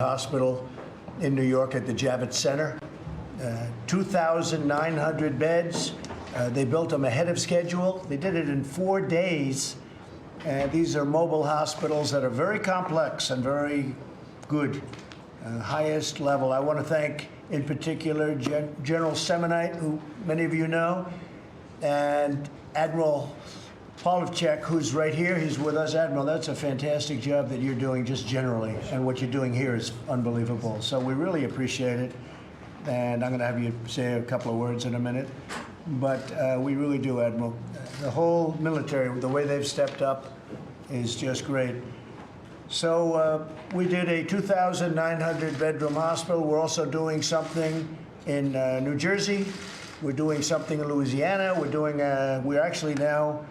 Hospital in New York at the Javits Center. 2,900 beds. They built them ahead of schedule. They did it in 4 days. These are mobile hospitals that are very complex and very good, highest level. I want to thank, in particular, General Semonite, who many of you know, and Admiral Polovchek, who's right here. He's with us. Admiral, that's a fantastic job that you're doing just generally, and what you're doing here is unbelievable. So we really appreciate it, and I'm going to have you say a couple of words in a minute. But we really do, Admiral. The whole military, the way they've stepped up is just great. So we did a 2,900 bedroom hospital. We're also doing something in New Jersey. We're doing something in Louisiana. We're actually now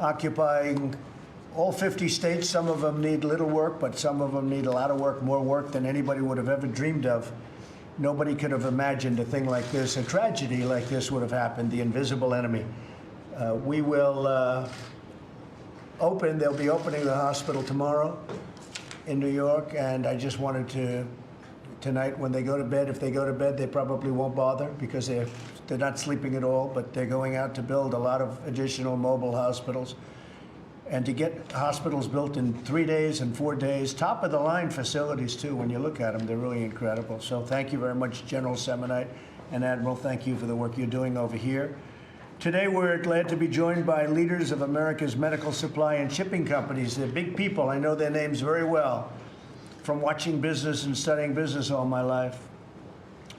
occupying all 50 states. Some of them need little work, but some of them need a lot of work, more work than anybody would have ever dreamed of. Nobody could have imagined a thing like this, a tragedy like this would have happened, the invisible enemy. We will open, they'll be opening the hospital tomorrow in New York, and I just wanted to, tonight when they go to bed, if they go to bed, they probably won't bother because they're not sleeping at all, but they're going out to build a lot of additional mobile hospitals. And to get hospitals built in 3 days and 4 days, top of the line facilities too, when you look at them, they're really incredible. So thank you very much, General Semonite and Admiral, thank you for the work you're doing over here. Today we're glad to be joined by leaders of America's medical supply and shipping companies. They're big people, I know their names very well, from watching business and studying business all my life.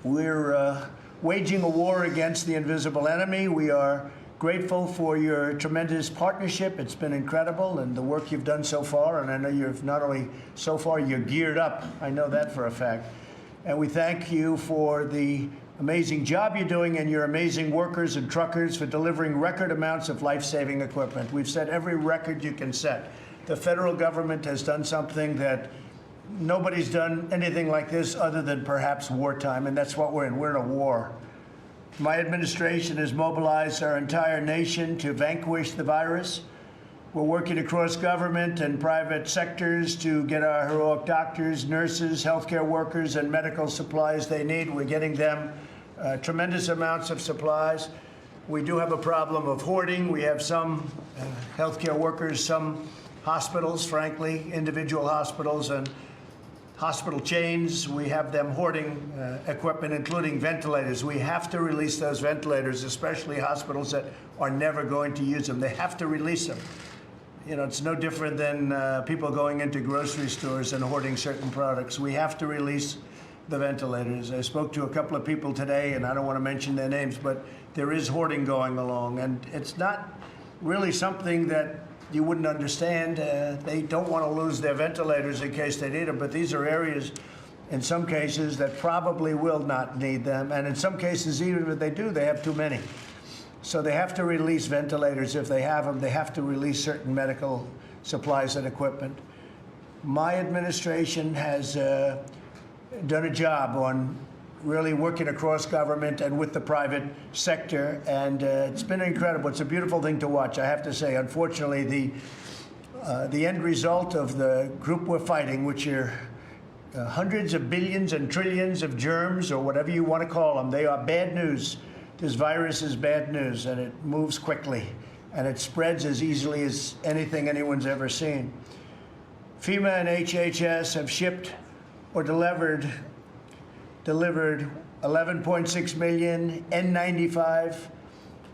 We're waging a war against the invisible enemy. We are grateful for your tremendous partnership. It's been incredible, and the work you've done so far. And I know you've not only so far, you're geared up. I know that for a fact. And we thank you for the amazing job you're doing and your amazing workers and truckers for delivering record amounts of life-saving equipment. We've set every record you can set. The federal government has done something that nobody's done anything like this other than perhaps wartime, and that's what we're in. We're in a war. My administration has mobilized our entire nation to vanquish the virus. We're working across government and private sectors to get our heroic doctors, nurses, healthcare workers, and medical supplies they need. We're getting them tremendous amounts of supplies. We do have a problem of hoarding. We have some healthcare workers, some hospitals, frankly, individual hospitals and hospital chains, we have them hoarding equipment, including ventilators. We have to release those ventilators, especially hospitals that are never going to use them. They have to release them. You know, it's no different than people going into grocery stores and hoarding certain products. We have to release the ventilators. I spoke to a couple of people today, and I don't want to mention their names, but there is hoarding going along, and it's not really something that you wouldn't understand. They don't want to lose their ventilators in case they need them, but these are areas, in some cases, that probably will not need them, and in some cases, even if they do, they have too many. So they have to release ventilators if they have them. They have to release certain medical supplies and equipment. My administration has done a job on really working across government and with the private sector, and it's been incredible. It's a beautiful thing to watch, I have to say. Unfortunately, the end result of the group we're fighting, which are hundreds of billions and trillions of germs, or whatever you want to call them, they are bad news. This virus is bad news, and it moves quickly, and it spreads as easily as anything anyone's ever seen. FEMA and HHS have shipped or delivered 11.6 million N95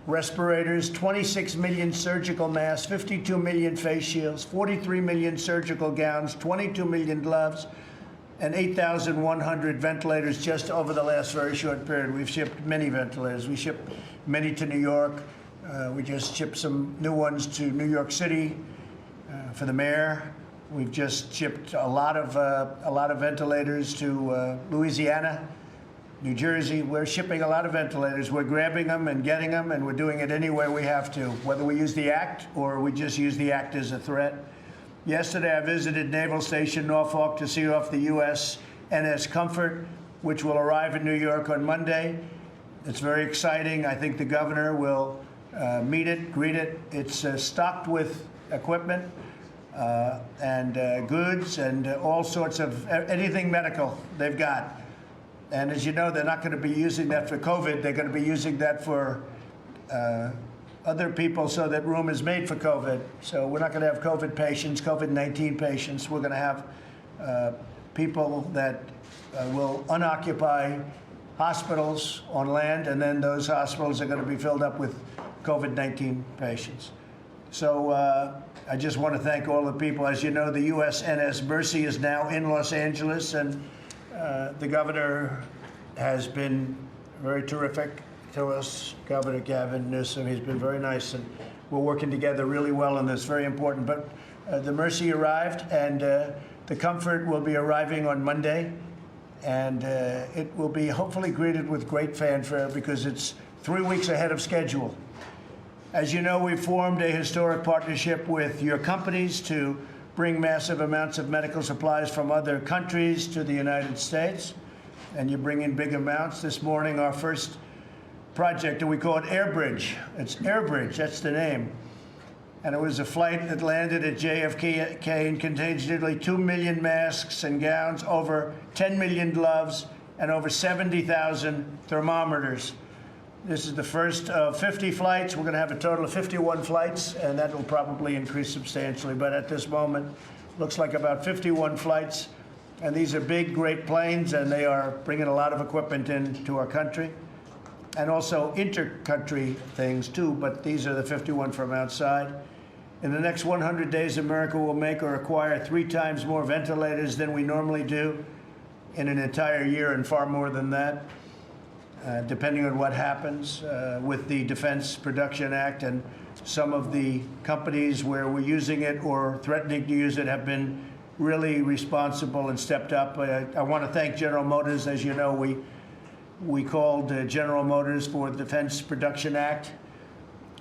respirators, 26 million surgical masks, 52 million face shields, 43 million surgical gowns, 22 million gloves, and 8,100 ventilators just over the last very short period. We've shipped many ventilators. We shipped many to New York. We just shipped some new ones to New York City for the mayor. We've just shipped a lot of ventilators to Louisiana, New Jersey. We're shipping a lot of ventilators. We're grabbing them and getting them, and we're doing it any way we have to, whether we use the Act or we just use the Act as a threat. Yesterday, I visited Naval Station Norfolk to see off the USNS Comfort, which will arrive in New York on Monday. It's very exciting. I think the governor will meet it, greet it. It's stocked with equipment. and goods and all sorts of anything medical they've got. And as you know, they're not going to be using that for COVID. They're going to be using that for other people, so that room is made for COVID. So we're not going to have COVID patients, COVID-19 patients. We're going to have people that will unoccupy hospitals on land, and then those hospitals are going to be filled up with COVID-19 patients. So I just want to thank all the people. As you know, the USNS Mercy is now in Los Angeles, and the governor has been very terrific to us. Governor Gavin Newsom, he's been very nice, and we're working together really well on this, very important. But the Mercy arrived, and the Comfort will be arriving on Monday, and it will be hopefully greeted with great fanfare because it's 3 weeks ahead of schedule. As you know, we formed a historic partnership with your companies to bring massive amounts of medical supplies from other countries to the United States, and you bring in big amounts. This morning, our first project, and we call it Airbridge. It's Airbridge, that's the name. And it was a flight that landed at JFK and contains nearly 2 million masks and gowns, over 10 million gloves, and over 70,000 thermometers. This is the first of 50 flights. We're going to have a total of 51 flights, and that will probably increase substantially. But at this moment, looks like about 51 flights. And these are big, great planes, and they are bringing a lot of equipment into our country. And also inter-country things, too, but these are the 51 from outside. In the next 100 days, America will make or acquire 3 times more ventilators than we normally do in an entire year, and far more than that. Depending on what happens with the Defense Production Act, and some of the companies where we're using it or threatening to use it have been really responsible and stepped up. I want to thank General Motors. As you know, we called General Motors for the Defense Production Act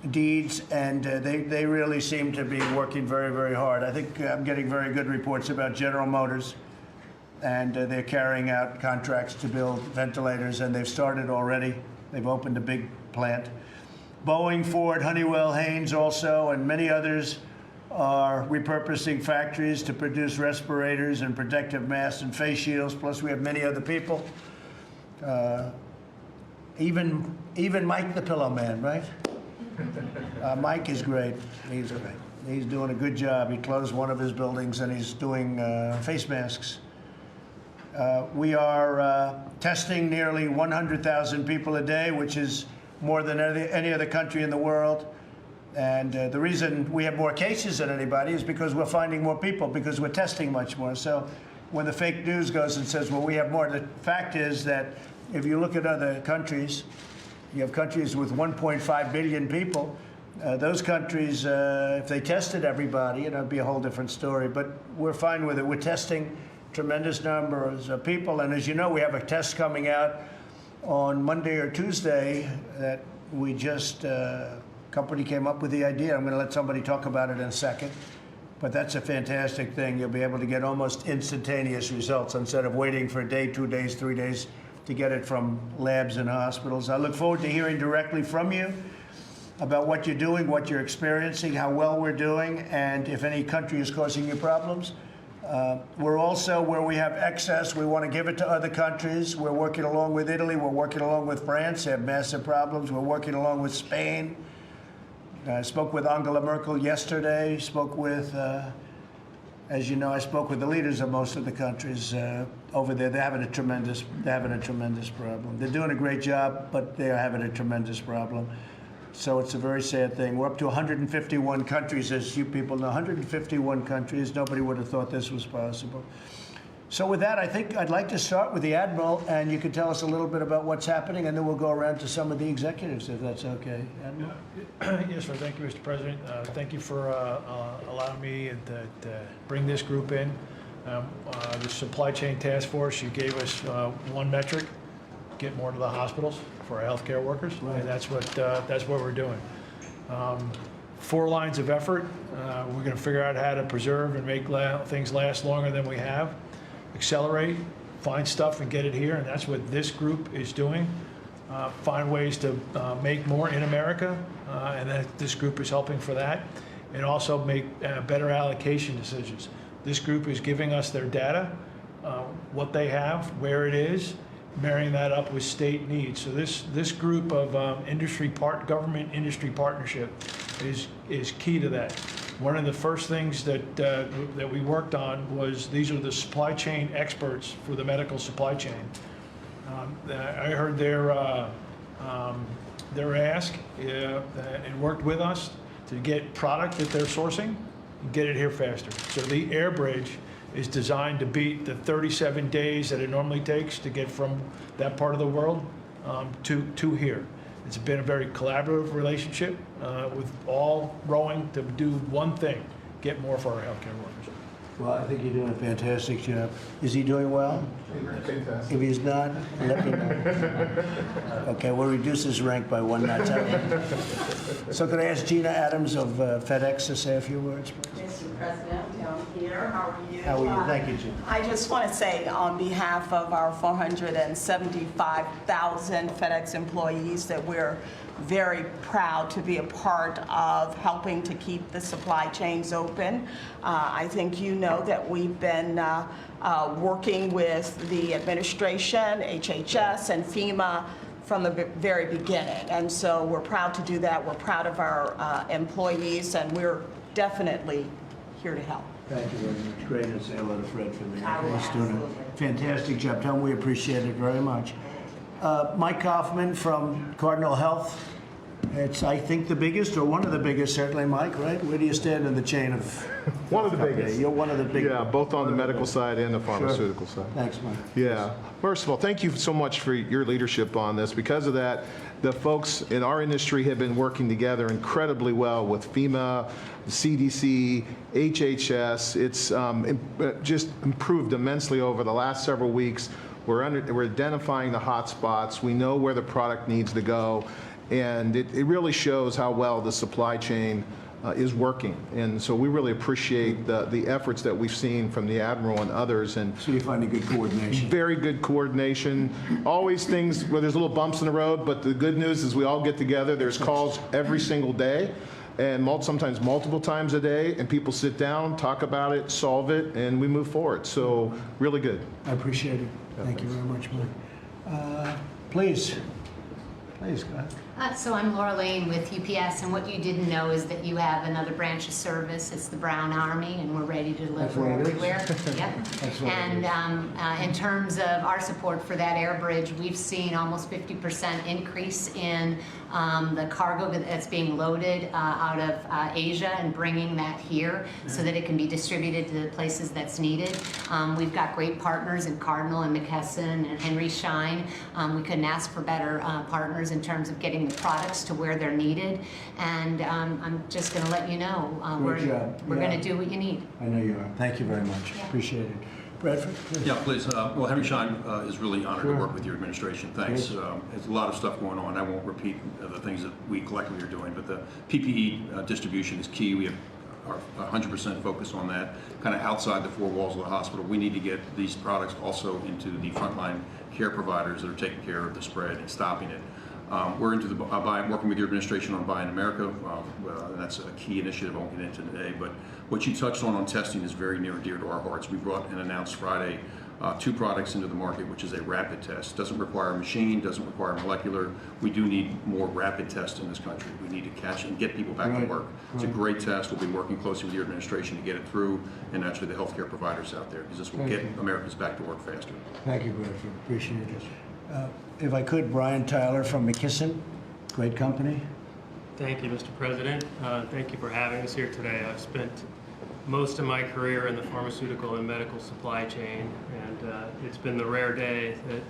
deeds, and they really seem to be working very, very hard. I think I'm getting very good reports about General Motors, and they're carrying out contracts to build ventilators, and they've started already. They've opened a big plant. Boeing, Ford, Honeywell, Haynes also, and many others are repurposing factories to produce respirators and protective masks and face shields, plus we have many other people. Even Mike the Pillow Man, right? Mike is great. He's great. He's doing a good job. He closed one of his buildings, and he's doing face masks. We are testing nearly 100,000 people a day, which is more than any other country in the world. And the reason we have more cases than anybody is because we're finding more people, because we're testing much more. So when the fake news goes and says, well, we have more, the fact is that if you look at other countries, you have countries with 1.5 billion people. Those countries, if they tested everybody, it'd be a whole different story. But we're fine with it. We're testing tremendous numbers of people. And as you know, we have a test coming out on Monday or Tuesday that we just, company came up with the idea. I'm going to let somebody talk about it in a second. But that's a fantastic thing. You'll be able to get almost instantaneous results instead of waiting for a day, 2 days, 3 days to get it from labs and hospitals. I look forward to hearing directly from you about what you're doing, what you're experiencing, how well we're doing, and if any country is causing you problems. We're also, where we have excess, we want to give it to other countries. We're working along with Italy. We're working along with France. They have massive problems. We're working along with Spain. I spoke with Angela Merkel yesterday. Spoke with, as you know, I spoke with the leaders of most of the countries over there. They're having a tremendous problem. They're doing a great job, but they're having a tremendous problem. So it's a very sad thing. We're up to 151 countries, as you people know, 151 countries. Nobody would have thought this was possible. So with that, I think I'd like to start with the Admiral, and you could tell us a little bit about what's happening, and then we'll go around to some of the executives, if that's okay. Admiral? Yes, sir. Thank you, Mr. President. Thank you for allowing me to bring this group in. The supply chain task force, you gave us one metric: get more to the hospitals for our healthcare workers, right. And that's what we're doing. 4 lines of effort. We're going to figure out how to preserve and make things last longer than we have. Accelerate, find stuff and get it here, and that's what this group is doing. Find ways to make more in America, and this group is helping for that. and also make better allocation decisions. This group is giving us their data, what they have, where it is, marrying that up with state needs. So this group of government industry partnership is key to that. One of the first things that we worked on was these are the supply chain experts for the medical supply chain. I heard their ask and worked with us to get product that they're sourcing and get it here faster. So the air bridge is designed to beat the 37 days that it normally takes to get from that part of the world to here. It's been a very collaborative relationship with all rowing to do one thing, get more for our healthcare workers. Well, I think you're doing a fantastic job. Is he doing well? Fantastic. If he's not, let me know. Okay, we'll reduce his rank by 1 notch. So could I ask Gina Adams of FedEx to say a few words, please? Mr. President, down here, how are you? How are you? Thank you, Gina. I just want to say on behalf of our 475,000 FedEx employees that we're very proud to be a part of helping to keep the supply chains open. I think you know that we've been working with the administration, HHS, and FEMA from the very beginning. And so we're proud to do that. We're proud of our employees, and we're definitely here to help. Thank you very much. Great, and say hello to Fred for me. I will, He's doing absolutely. a fantastic job. Tell him we appreciate it very much. Mike Kaufman from Cardinal Health. It's, I think, the biggest, or one of the biggest, certainly, Mike, right? Where do you stand in the chain of... One of the company? biggest. You're one of the big... Yeah, both on the medical side and the pharmaceutical side. Thanks, Mike. Yeah. First of all, thank you so much for your leadership on this. Because of that, the folks in our industry have been working together incredibly well with FEMA, CDC, HHS. It's just improved immensely over the last several weeks. We're identifying the hot spots. We know where the product needs to go. And it really shows how well the supply chain is working. And so we really appreciate the efforts that we've seen from the Admiral and others. And So you find a good coordination. very good coordination. Always things where there's little bumps in the road, but the good news is we all get together. There's calls every single day, and sometimes multiple times a day, and people sit down, talk about it, solve it, and we move forward. So really good. I appreciate it. Thank you very much, Mike. Please. Please, go ahead. So I'm Laura Lane with UPS, and what you didn't know is that you have another branch of service. It's the Brown Army, and we're ready to That's deliver what it is. everywhere. Yep. That's what it And in terms of our support for that air bridge, we've seen almost 50% increase in the cargo that's being loaded out of Asia and bringing that here so that it can be distributed to the places that's needed. We've got great partners in Cardinal and McKesson and Henry Schein. We couldn't ask for better partners in terms of getting the products to where they're needed. And I'm just going to let you know Great job. we're Yeah. going to do what you need. I know you are. Thank you very much. Yeah. Appreciate it. Bradford? Please. Yeah, please. Well, Henry Schein is really honored to work with your administration. Thanks. Great. There's a lot of stuff going on. I won't repeat the things that we collectively are doing, but the PPE distribution is key. We have our 100% focus on that, kind of outside the four walls of the hospital. We need to get these products also into the frontline care providers that are taking care of the spread and stopping it. We're into the working with your administration on Buy in America. And that's a key initiative I won't get into today. But what you touched on testing is very near and dear to our hearts. We brought and announced Friday 2 products into the market, which is a rapid test. Doesn't require a machine, doesn't require molecular. We do need more rapid tests in this country. We need to catch and get people back to Right. work. It's a great test. We'll be working closely with your administration to get it through, and actually the healthcare providers out there, because this will get Americans back to work faster. Thank you, Bradford. Appreciate it. If I could, Brian Tyler from McKesson. Great company. Thank you, Mr. President. Thank you for having us here today. I've spent most of my career in the pharmaceutical and medical supply chain, and it's been the rare day that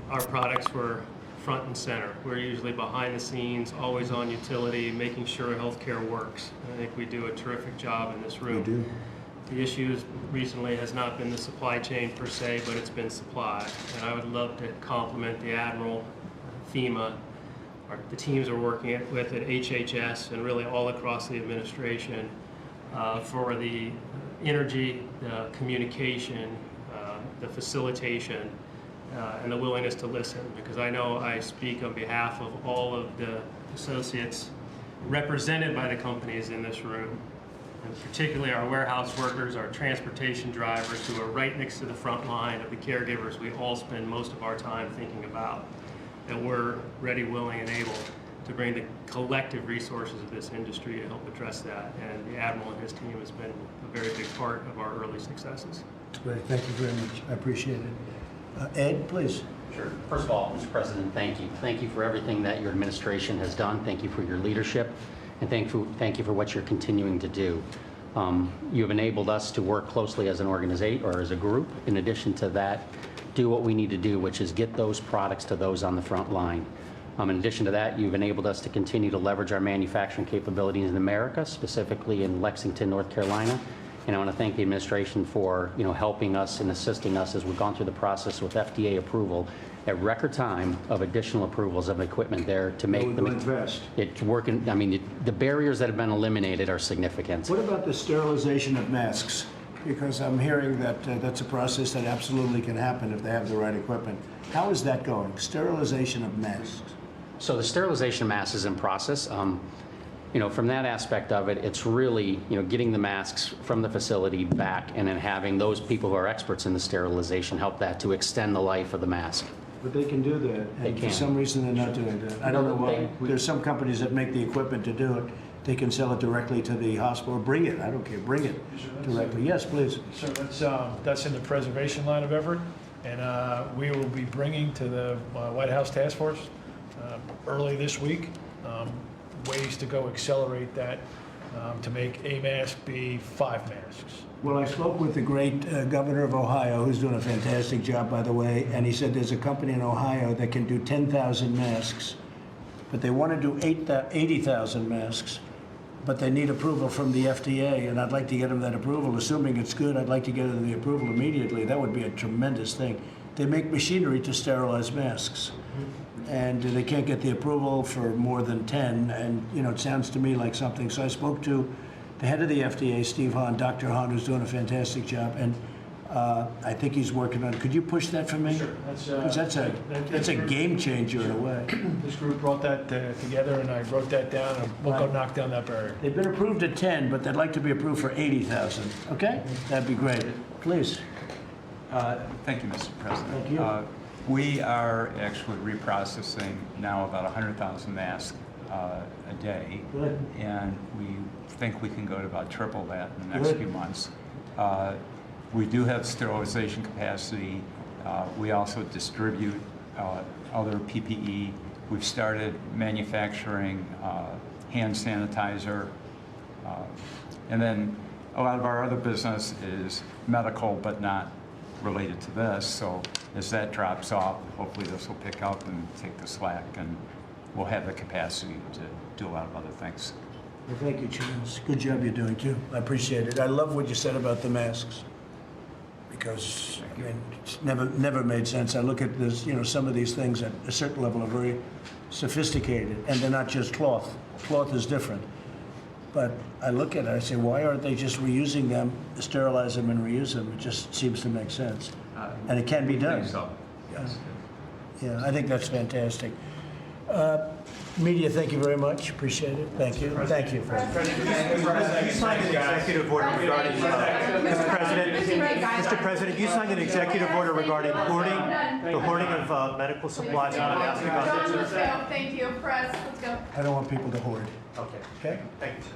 our products were front and center. We're usually behind the scenes, always on utility, making sure healthcare works. I think we do a terrific job in this room. We do. The issue recently has not been the supply chain per se, but it's been supply. And I would love to compliment the Admiral, FEMA, the teams are working with at HHS and really all across the administration for the energy, the communication, the facilitation, and the willingness to listen. Because I know I speak on behalf of all of the associates represented by the companies in this room, and particularly our warehouse workers, our transportation drivers who are right next to the front line of the caregivers we all spend most of our time thinking about, that we're ready, willing, and able to bring the collective resources of this industry to help address that. And the Admiral and his team has been a very big part of our early successes. Great, thank you very much. I appreciate it. Ed, please. Sure. First of all, Mr. President, thank you. Thank you for everything that your administration has done. Thank you for your leadership, and thank you for what you're continuing to do. You have enabled us to work closely as an organization or as a group. In addition to that, do what we need to do, which is get those products to those on the front line. In addition to that, you've enabled us to continue to leverage our manufacturing capabilities in America, specifically in Lexington, North Carolina. And I want to thank the administration for helping us and assisting us as we've gone through the process with FDA approval at record time of additional approvals of equipment there to make We're going fast. it's working. I mean, the barriers that have been eliminated are significant. What about the sterilization of masks? Because I'm hearing that that's a process that absolutely can happen if they have the right equipment. How is that going? Sterilization of masks. So the sterilization mask is in process. From that aspect of it, it's really, getting the masks from the facility back and then having those people who are experts in the sterilization help that to extend the life of the mask. But they can do that, They and for can. some reason they're not doing that. I don't know why. They- There's some companies that make the equipment to do it. They can sell it directly to the hospital, or bring it, I don't care, bring it directly. Yes, please. So that's in the preservation line of effort, and we will be bringing to the White House Task Force early this week ways to go accelerate that to make a mask be 5 masks. Well, I spoke with the great governor of Ohio, who's doing a fantastic job, by the way, and he said there's a company in Ohio that can do 10,000 masks, but they want to do 80,000 masks, but they need approval from the FDA, and I'd like to get them that approval. Assuming it's good, I'd like to get them the approval immediately. That would be a tremendous thing. They make machinery to sterilize masks, and they can't get the approval for more than 10, and it sounds to me like something. So I spoke to the head of the FDA, Steve Hahn, Dr. Hahn, who's doing a fantastic job, and I think he's working on it. Could you push that for me? Sure. Because that's a game changer in a way. This group brought that together, and I wrote that down, and we'll go knock down that barrier. They've been approved at 10, but they'd like to be approved for 80,000. Okay? That'd be great. Please. Thank you, Mr. President. Thank you. We are actually reprocessing now about 100,000 masks a day. Good. And we think we can go to about triple that in the next Good. few months. We do have sterilization capacity. We also distribute other PPE. We've started manufacturing hand sanitizer. And then a lot of our other business is medical, but not related to this. So as that drops off, hopefully this will pick up and take the slack, and we'll have the capacity to do a lot of other things. Well, thank you, Chance. Good job you're doing, too. I appreciate it. I love what you said about the masks, because it's never made sense. I look at this, some of these things at a certain level are very sophisticated, and they're not just cloth. Cloth is different. But I look at it, I say, why aren't they just reusing them, sterilize them and reuse them? It just seems to make sense. And it can be done. Yeah, I think that's fantastic. Media, thank you very much. Appreciate it. Thank you. Thank you. You signed an executive order regarding, Mr. President, you signed an executive order regarding hoarding, the hoarding of medical supplies. Thank you. Press, let's go. I don't want people to hoard. Okay. Okay? Thank you, sir.